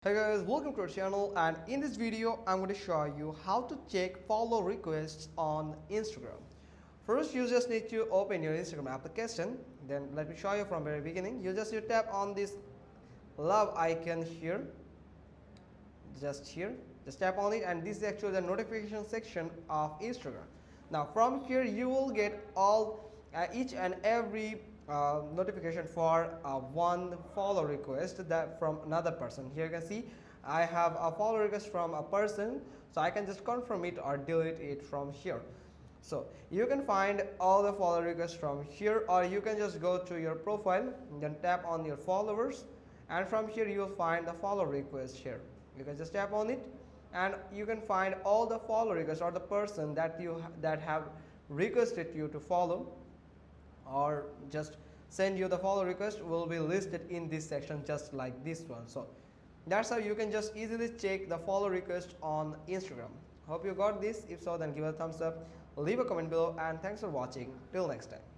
Hey guys, welcome to our channel, and in this video I'm going to show you how to check follow requests on Instagram. First, you just need to open your Instagram application. Then let me show you from very beginning. You tap on this love icon here, just tap on it, and this is actually the notification section of Instagram. Now from here you will get all each and every notification for one follow request that from another person. Here you can see I have a follow request from a person, so I can just confirm it or delete it from here. So you can find all the follow requests from here, or you can just go to your profile, then tap on your followers, and from here you will find the follow request here. You can just tap on it, and you can find all the follow requests or the person that have requested you to follow or just send you the follow request will be listed in this section, just like this one. So that's how you can just easily check the follow request on Instagram. Hope you got this. If so, then give a thumbs up, leave a comment below, and thanks for watching. Till next time.